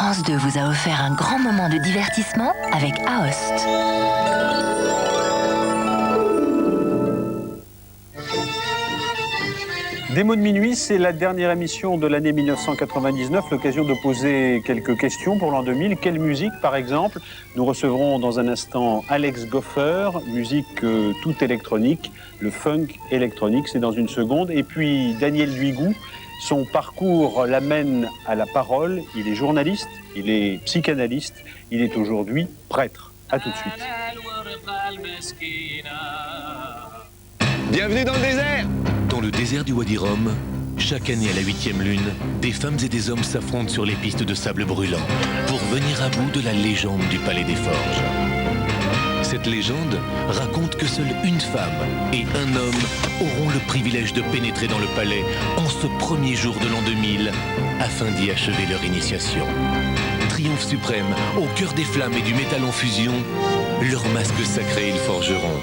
France 2 vous a offert un grand moment de divertissement avec Aoste. Des mots de minuit, c'est la dernière émission de l'année 1999, l'occasion de poser quelques questions pour l'an 2000. Quelle musique, par exemple? Nous recevrons dans un instant Alex Goffer, musique toute électronique, le funk électronique, c'est dans une seconde. Et puis Daniel Duigou, son parcours l'amène à la parole. Il est journaliste, il est psychanalyste, il est aujourd'hui prêtre. À tout de suite. Bienvenue dans le désert! Dans le désert du Wadi Rum, chaque année à la 8e lune, des femmes et des hommes s'affrontent sur les pistes de sable brûlant pour venir à bout de la légende du Palais des Forges. Cette légende raconte que seule une femme et un homme auront le privilège de pénétrer dans le palais en ce premier jour de l'an 2000 afin d'y achever leur initiation. Triomphe suprême, au cœur des flammes et du métal en fusion, leur masque sacré ils forgeront,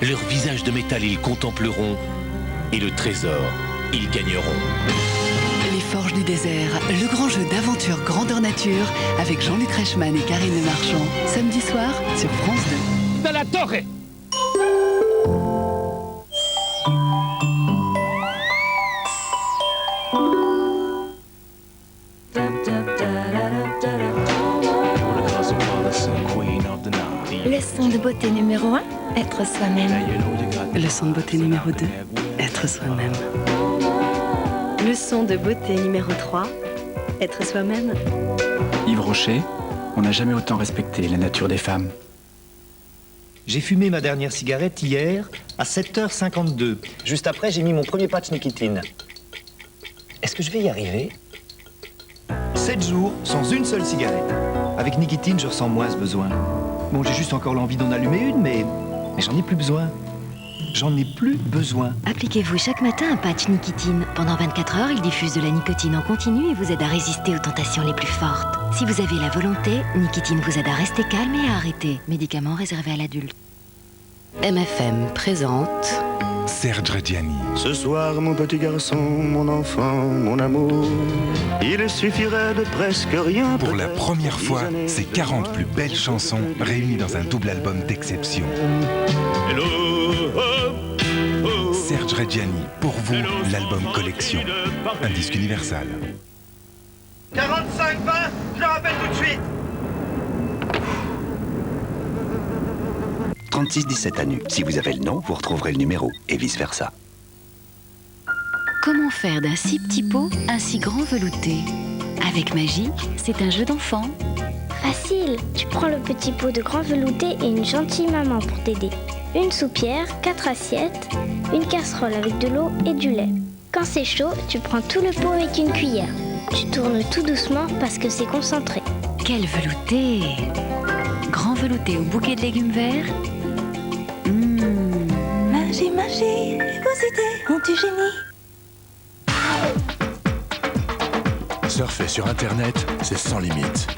leur visage de métal ils contempleront, et le trésor, ils gagneront. Les Forges du désert, le grand jeu d'aventure grandeur nature avec Jean-Luc Reichmann et Karine Le Marchand. Samedi soir sur France 2. De la torre! Leçon de beauté numéro 1, être soi-même. Leçon de beauté numéro 2, être soi-même. Leçon de beauté numéro 3, être soi-même. Yves Rocher, on n'a jamais autant respecté la nature des femmes. J'ai fumé ma dernière cigarette hier à 7h52. Juste après, j'ai mis mon premier patch nicotine. Est-ce que je vais y arriver? 7 jours sans une seule cigarette. Avec nicotine, je ressens moins ce besoin. Bon, j'ai juste encore l'envie d'en allumer une, mais j'en ai plus besoin. J'en ai plus besoin. Appliquez-vous chaque matin un patch nicotine. Pendant 24 heures, il diffuse de la nicotine en continu et vous aide à résister aux tentations les plus fortes. Si vous avez la volonté, nicotine vous aide à rester calme et à arrêter. Médicament réservé à l'adulte. MFM présente Serge Reggiani. Ce soir, mon petit garçon, mon enfant, mon amour, il suffirait de presque rien. Pour la première fois, ces 40 plus belles chansons réunies dans un double album d'exception. Serge Reggiani, pour vous, l'album collection. Un disque universal. 45-20, je le rappelle tout de suite. 36-17 à nu. Si vous avez le nom, vous retrouverez le numéro, et vice-versa. Comment faire d'un si petit pot un si grand velouté? Avec Magie, c'est un jeu d'enfant. Facile, tu prends le petit pot de grand velouté et une gentille maman pour t'aider. Une soupière, 4 assiettes, une casserole avec de l'eau et du lait. Quand c'est chaud, tu prends tout le pot avec une cuillère. Tu tournes tout doucement parce que c'est concentré. Quel velouté! Grand velouté au bouquet de légumes verts. Magie, magie, vos idées ont du génie. Surfer sur Internet, c'est sans limite.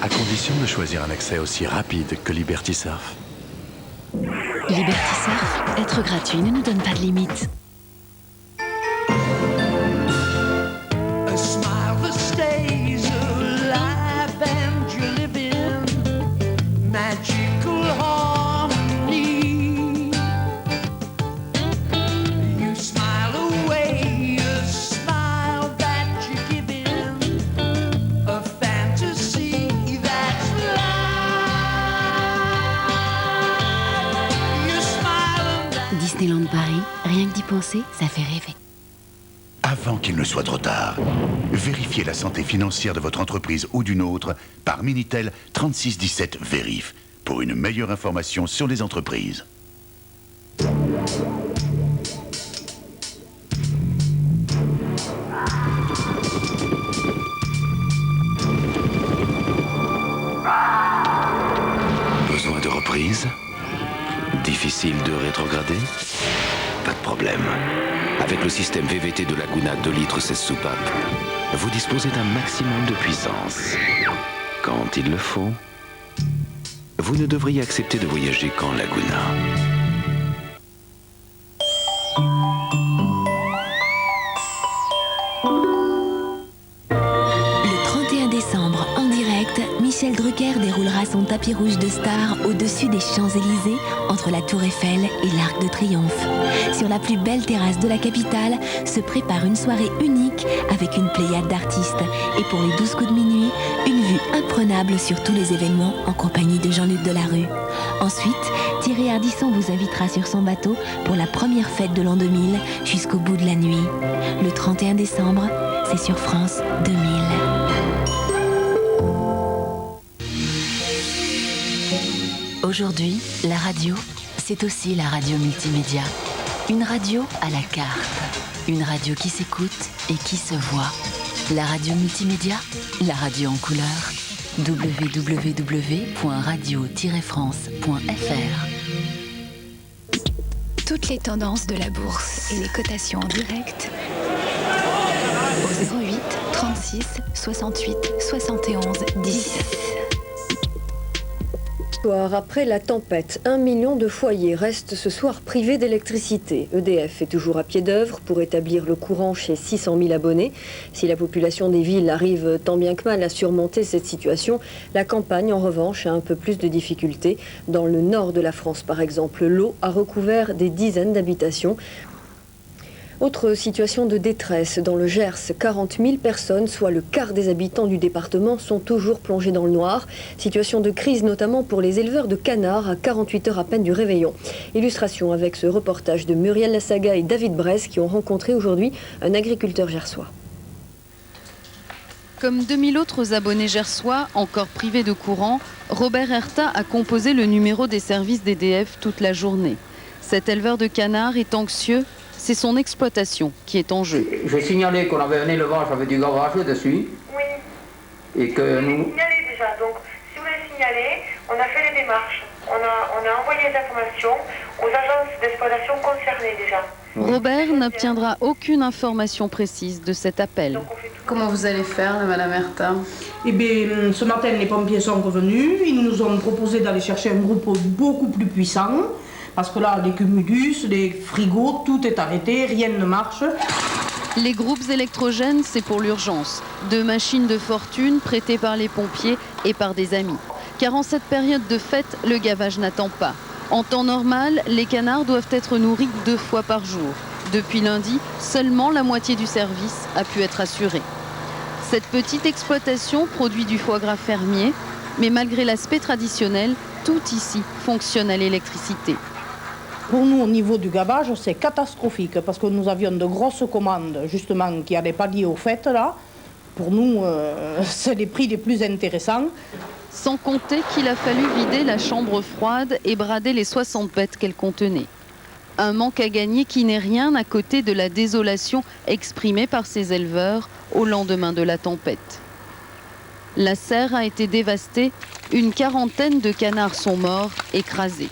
À condition de choisir un accès aussi rapide que Liberty Surf. Liberty Surf, être gratuit ne nous donne pas de limite. A smile that stays alive and you live in magical harmony. You smile away a smile that you give in a fantasy that's life. You smile and Disneyland Paris, rien que d'y penser, ça fait rêver. Avant qu'il ne soit trop tard, vérifiez la santé financière de votre entreprise ou d'une autre par Minitel 3617 Vérif pour une meilleure information sur les entreprises. Besoin de reprise? Difficile de rétrograder? Pas de problème. Avec le système VVT de Laguna 2 litres 16 soupapes, vous disposez d'un maximum de puissance. Quand il le faut, vous ne devriez accepter de voyager qu'en Laguna. déroulera son tapis rouge de stars au-dessus des Champs-Élysées, entre la Tour Eiffel et l'Arc de Triomphe. Sur la plus belle terrasse de la capitale se prépare une soirée unique avec une pléiade d'artistes. Et pour les 12 coups de minuit, une vue imprenable sur tous les événements en compagnie de Jean-Luc Delarue. Ensuite, Thierry Ardisson vous invitera sur son bateau pour la première fête de l'an 2000 jusqu'au bout de la nuit. Le 31 décembre, c'est sur France 2000. Aujourd'hui, la radio, c'est aussi la radio multimédia. Une radio à la carte. Une radio qui s'écoute et qui se voit. La radio multimédia, la radio en couleur. www.radio-france.fr. Toutes les tendances de la bourse et les cotations en direct au 08 36 68 71 10. Après la tempête, 1 million de foyers restent ce soir privés d'électricité. EDF est toujours à pied d'œuvre pour établir le courant chez 600 000 abonnés. Si la population des villes arrive tant bien que mal à surmonter cette situation, la campagne, en revanche, a un peu plus de difficultés. Dans le nord de la France, par exemple, l'eau a recouvert des dizaines d'habitations. Autre situation de détresse, dans le Gers, 40 000 personnes, soit le quart des habitants du département, sont toujours plongés dans le noir. Situation de crise notamment pour les éleveurs de canards à 48 heures à peine du réveillon. Illustration avec ce reportage de Muriel Lassaga et David Bresse qui ont rencontré aujourd'hui un agriculteur gersois. Comme 2000 autres abonnés gersois, encore privés de courant, Robert Herta a composé le numéro des services d'EDF toute la journée. Cet éleveur de canards est anxieux. C'est son exploitation qui est en jeu. J'ai signalé qu'on avait un élevage avec du gavage dessus. Oui. Et que nous... signalé déjà. Donc, si vous l'avez signalé, on a fait les démarches. On a envoyé des informations aux agences d'exploitation concernées déjà. Robert n'obtiendra aucune information précise de cet appel. Comment vous allez faire, Madame Herta? Eh bien, ce matin, les pompiers sont revenus. Ils nous ont proposé d'aller chercher un groupe beaucoup plus puissant. Parce que là, les cumulus, les frigos, tout est arrêté, rien ne marche. Les groupes électrogènes, c'est pour l'urgence. 2 machines de fortune prêtées par les pompiers et par des amis. Car en cette période de fête, le gavage n'attend pas. En temps normal, les canards doivent être nourris 2 fois par jour. Depuis lundi, seulement la moitié du service a pu être assurée. Cette petite exploitation produit du foie gras fermier, mais malgré l'aspect traditionnel, tout ici fonctionne à l'électricité. Pour nous, au niveau du gavage, c'est catastrophique parce que nous avions de grosses commandes, justement, qui n'allaient pas liées aux fêtes, là. Pour nous, c'est les prix les plus intéressants. Sans compter qu'il a fallu vider la chambre froide et brader les 60 bêtes qu'elle contenait. Un manque à gagner qui n'est rien à côté de la désolation exprimée par ces éleveurs au lendemain de la tempête. La serre a été dévastée, une quarantaine de canards sont morts, écrasés.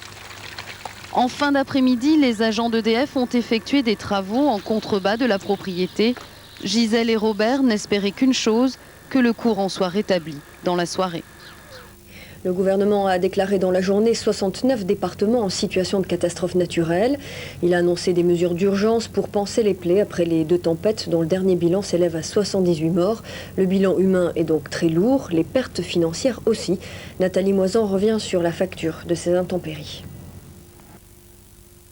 En fin d'après-midi, les agents d'EDF ont effectué des travaux en contrebas de la propriété. Gisèle et Robert n'espéraient qu'une chose, que le courant soit rétabli dans la soirée. Le gouvernement a déclaré dans la journée 69 départements en situation de catastrophe naturelle. Il a annoncé des mesures d'urgence pour panser les plaies après les 2 tempêtes dont le dernier bilan s'élève à 78 morts. Le bilan humain est donc très lourd, les pertes financières aussi. Nathalie Moisan revient sur la facture de ces intempéries.